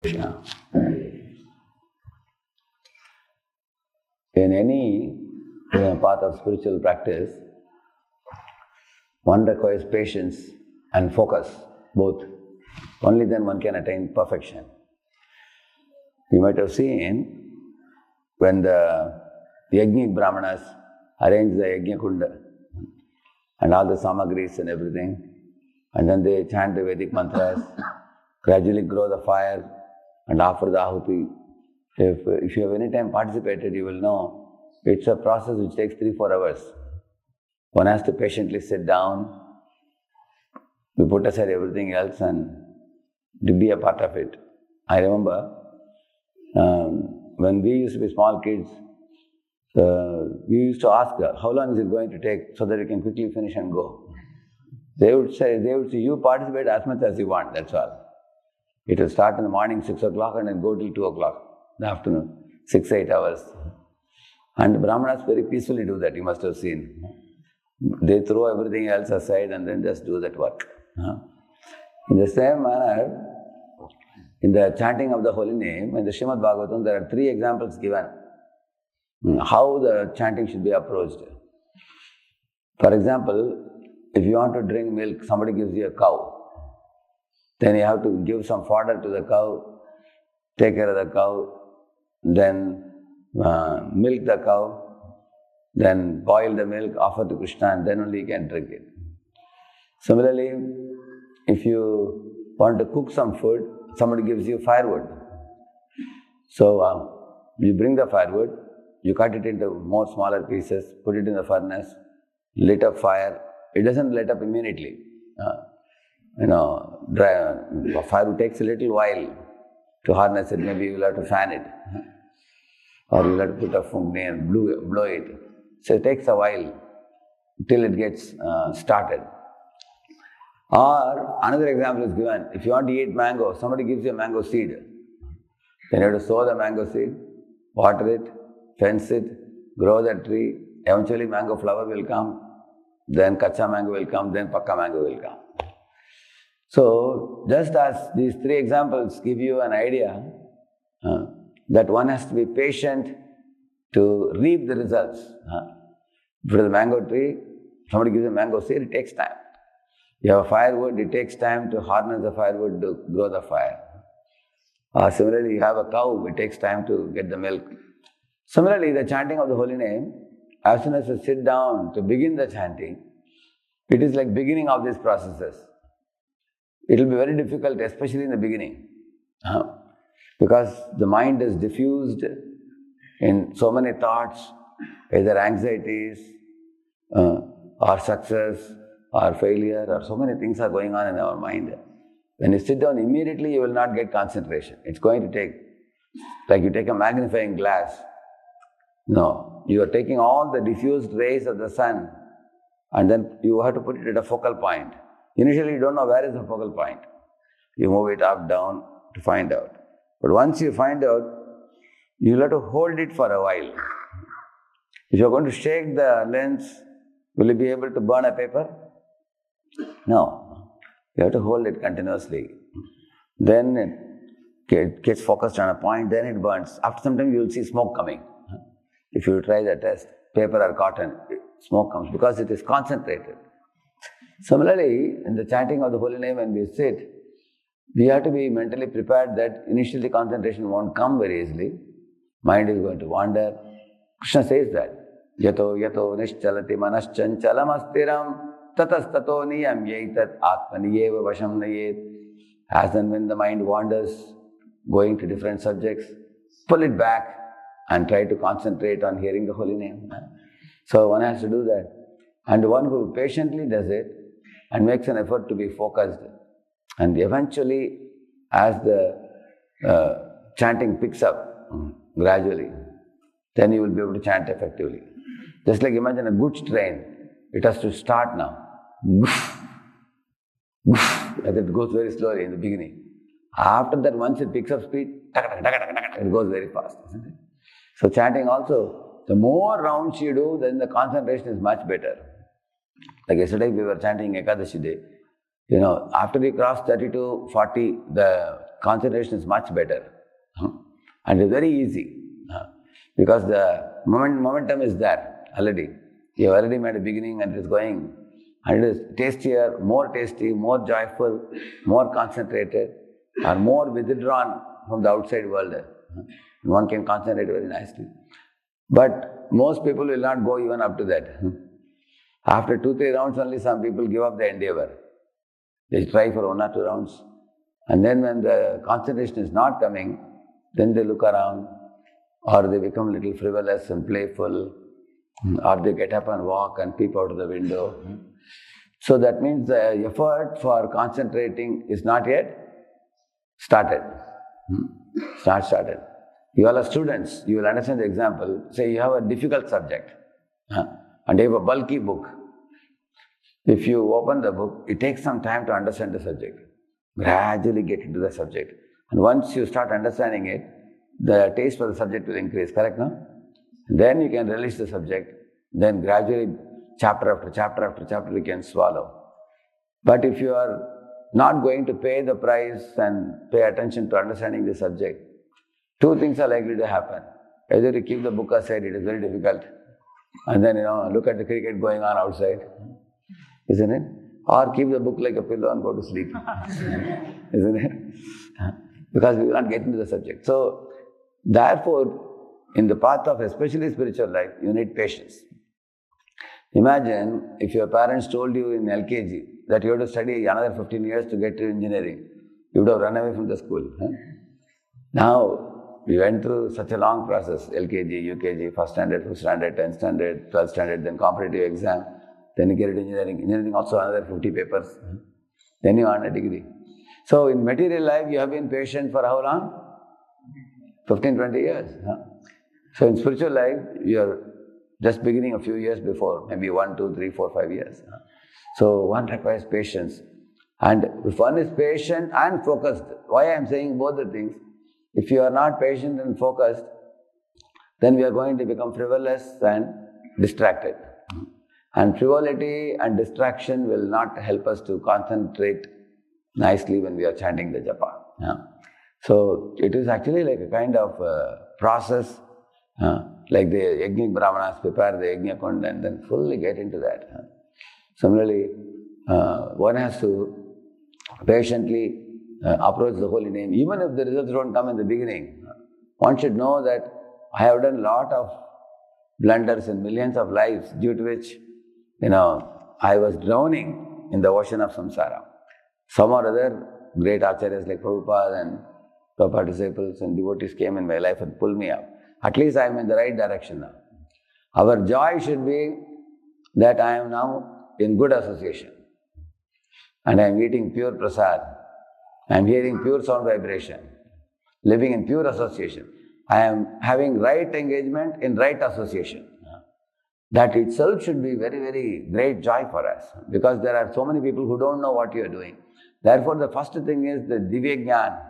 Krishna. In any path of spiritual practice, one requires patience and focus, both. Only then one can attain perfection. You might have seen when the Yajnik Brahmanas arrange the Yajna Kunda and all the samagris and everything, and then they chant the Vedic mantras, gradually grow the fire and offer the ahuti. If you have any time participated, you will know it's a process which takes 3-4 hours. One has to patiently sit down, we put aside everything else and to be a part of it. I remember when we used to be small kids, we used to ask, how long is it going to take so that we can quickly finish and go? They would say, you participate as much as you want, that's all. It will start in the morning 6 o'clock and then go till 2 o'clock in the afternoon, 6-8 hours. And the Brahmanas very peacefully do that, you must have seen. They throw everything else aside and then just do that work. In the same manner, in the chanting of the holy name, in the Srimad Bhagavatam, there are 3 examples given how the chanting should be approached. For example, if you want to drink milk, somebody gives you a cow. Then you have to give some fodder to the cow, take care of the cow, then milk the cow, then boil the milk, offer to Krishna, and then only you can drink it. Similarly, if you want to cook some food, somebody gives you firewood. So you bring the firewood, you cut it into more smaller pieces, put it in the furnace, lit up fire. It doesn't light up immediately. Firewood takes a little while to harness it. Maybe you will have to fan it, or you will have to put a fungni and blow it. So it takes a while till it gets started. Or another example is given. If you want to eat mango, somebody gives you a mango seed. Then you have to sow the mango seed, water it, fence it, grow that tree. Eventually mango flower will come, then kacha mango will come, then pakka mango will come. So just as these 3 examples give you an idea that one has to be patient to reap the results. If it is a mango tree, somebody gives a mango seed, it takes time. You have a firewood, it takes time to harness the firewood to grow the fire. Similarly, you have a cow, it takes time to get the milk. Similarly, the chanting of the holy name, as soon as you sit down to begin the chanting, it is like beginning of these processes. It will be very difficult, especially in the beginning, because the mind is diffused in so many thoughts, either anxieties, or success, or failure, or so many things are going on in our mind. When you sit down immediately, you will not get concentration. It's going to take, like you take a magnifying glass. No, you are taking all the diffused rays of the sun and then you have to put it at a focal point. Initially, you don't know where is the focal point. You move it up, down to find out. But once you find out, you will have to hold it for a while. If you are going to shake the lens, will you be able to burn a paper? No. You have to hold it continuously. Then it gets focused on a point, then it burns. After some time, you will see smoke coming. If you try the test, paper or cotton, smoke comes because it is concentrated. Similarly, in the chanting of the holy name, when we sit, we have to be mentally prepared that initially concentration won't come very easily. Mind is going to wander. Krishna says that. Yato nischalati manaschanchalam astiram tatastato niyam yaitat atmaniyeva vasham nayet. As and when the mind wanders, going to different subjects, pull it back and try to concentrate on hearing the holy name. So one has to do that. And one who patiently does it and makes an effort to be focused. And eventually, as the chanting picks up gradually, then you will be able to chant effectively. Just like imagine a goods train, it has to start now. And it goes very slowly in the beginning. After that, once it picks up speed, it goes very fast, isn't it? So chanting also, the more rounds you do, then the concentration is much better. Like yesterday we were chanting Ekadashi day. After we cross 30 to 40, the concentration is much better. And it's very easy. Because the momentum is there already. You have already made a beginning and it is going. And it is tastier, more tasty, more joyful, more concentrated, or more withdrawn from the outside world. One can concentrate very nicely. But most people will not go even up to that. After 2-3 rounds only some people give up the endeavor. They try for 1 or 2 rounds. And then when the concentration is not coming, then they look around, or they become a little frivolous and playful, or they get up and walk and peep out of the window. So that means the effort for concentrating is not yet started. It's not started. You all are students, you will understand the example. Say you have a difficult subject and you have a bulky book. If you open the book, it takes some time to understand the subject. Gradually get into the subject. And once you start understanding it, the taste for the subject will increase, correct, no? Then you can release the subject. Then gradually, chapter after chapter after chapter, you can swallow. But if you are not going to pay the price and pay attention to understanding the subject, 2 things are likely to happen. Either you keep the book aside, it is very difficult, and then look at the cricket going on outside, isn't it? Or keep the book like a pillow and go to sleep, isn't it? Because we will not get into the subject. So, therefore, in the path of especially spiritual life, you need patience. Imagine if your parents told you in LKG that you have to study another 15 years to get to engineering, you would have run away from the school. Now, we went through such a long process, LKG, UKG, 1st standard, 5th standard, 10th standard, 12th standard, then competitive exam, then you get into engineering. Engineering also another 50 papers. Then you earn a degree. So in material life, you have been patient for how long? 15, 20 years. So in spiritual life, you are just beginning a few years before, maybe 1, 2, 3, 4, 5 years. So one requires patience. And if one is patient and focused, why I am saying both the things, if you are not patient and focused, then we are going to become frivolous and distracted. And frivolity and distraction will not help us to concentrate nicely when we are chanting the japa. So it is actually like a kind of process, like the yajnik brahmanas prepare the yajna kund and then fully get into that. Similarly, one has to patiently approach the holy name. Even if the results don't come in the beginning, one should know that I have done a lot of blunders in millions of lives due to which, I was drowning in the ocean of samsara. Some or other great acharyas like Prabhupada and Prabhupada disciples and devotees came in my life and pulled me up. At least I am in the right direction now. Our joy should be that I am now in good association. And I am eating pure prasad. I am hearing pure sound vibration. Living in pure association. I am having right engagement in right association. That itself should be very, very great joy for us. Because there are so many people who don't know what you are doing. Therefore, the first thing is the Divya Jnana.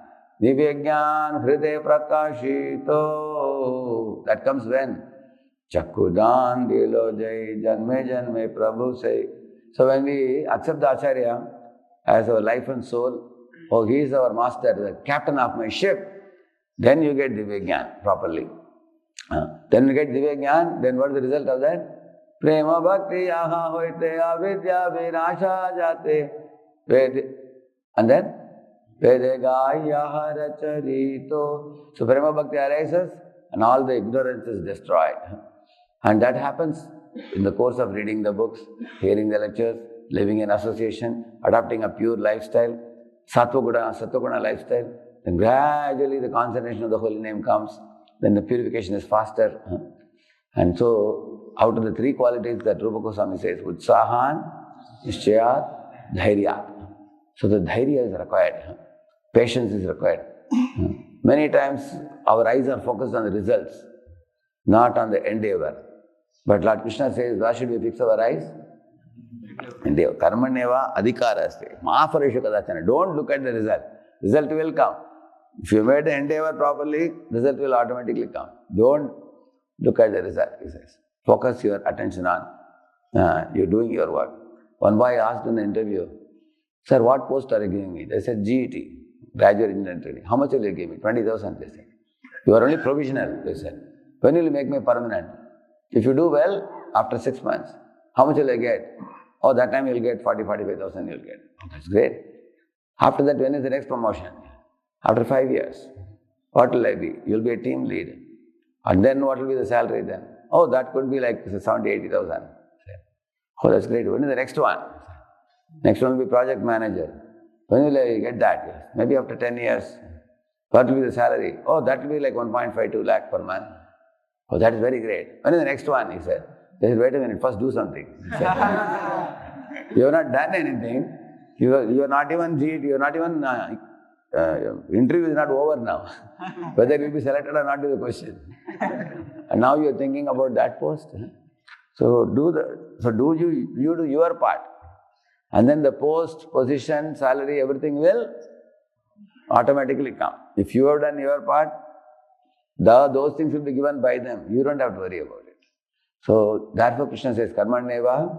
Divya Jnana Hriday Prakashito. That comes when? Chakkudan Dilo Jai Janme Janme Prabhu Say. So when we accept the Acharya as our life and soul, oh, he is our master, the captain of my ship, then you get Divya Jnana properly. Then you get Divya Jnana, then what is the result of that? Prema Bhakti Yaha Hoite Avidya Vinasha Jate. And then? Vedegaya Haracharito. So Prema Bhakti arises and all the ignorance is destroyed. And that happens in the course of reading the books, hearing the lectures, living in association, adopting a pure lifestyle, sattva-guna lifestyle. Then gradually the concentration of the holy name comes. Then the purification is faster. And so, out of the 3 qualities that Rupa Goswami says, Utsahan, Nishchayat, Dhairyat. So the dhairya is required. Patience is required. Many times our eyes are focused on the results, not on the endeavor. But Lord Krishna says, where should we fix our eyes? Endeavor. Karmaneva adhikara asti. Mahaparisha kadachana. Don't look at the result. Result will come. If you made the endeavor properly, result will automatically come. Don't look at the result, he says. Focus your attention on you doing your work. One boy asked in the interview, Sir, what post are you giving me? They said GET. graduate engineering training. How much will you give me? 20,000, they said. You are only provisional, they said. When will you make me permanent? If you do well, after 6 months, how much will I get? Oh, that time you'll get 45,000 you'll get. Oh, that's great. After that, when is the next promotion? After 5 years. What will I be? You'll be a team lead. And then what will be the salary then? Oh, that could be like 70,000, 80,000. Oh, that's great. When is the next one? Next one will be project manager. When will I get that? Maybe after 10 years. What will be the salary? Oh, that will be like 1.52 lakh per month. Oh, that is very great. When is the next one? He said. They said, wait a minute, first do something. He said, you have not done anything. You are not even, interview is not over now. Whether you will be selected or not is the question. And now you are thinking about that post. So do you do your part. And then the post, position, salary, everything will automatically come. If you have done your part, those things will be given by them. You don't have to worry about it. So therefore Krishna says, Karmaneva,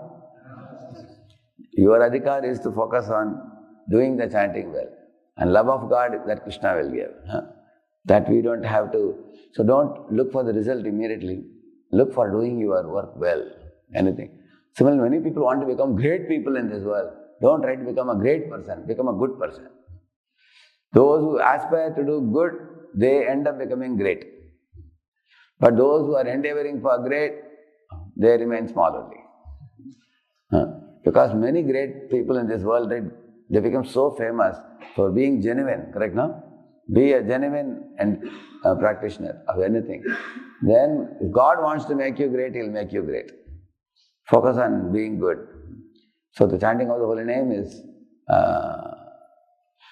your adhikar is to focus on doing the chanting well. And love of God that Krishna will give. That we don't have to. So don't look for the result immediately. Look for doing your work well. Anything. Similarly, many people want to become great people in this world. Don't try to become a great person. Become a good person. Those who aspire to do good, they end up becoming great. But those who are endeavoring for great, they remain small only. Because many great people in this world, they become so famous for being genuine, correct now? Be a genuine and practitioner of anything. Then if God wants to make you great, He'll make you great. Focus on being good. So the chanting of the holy name is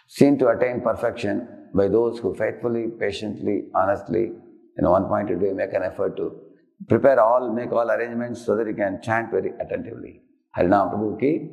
seen to attain perfection by those who faithfully, patiently, honestly, in one pointed way, make an effort to make all arrangements so that you can chant very attentively. Harinam Prabhu ki.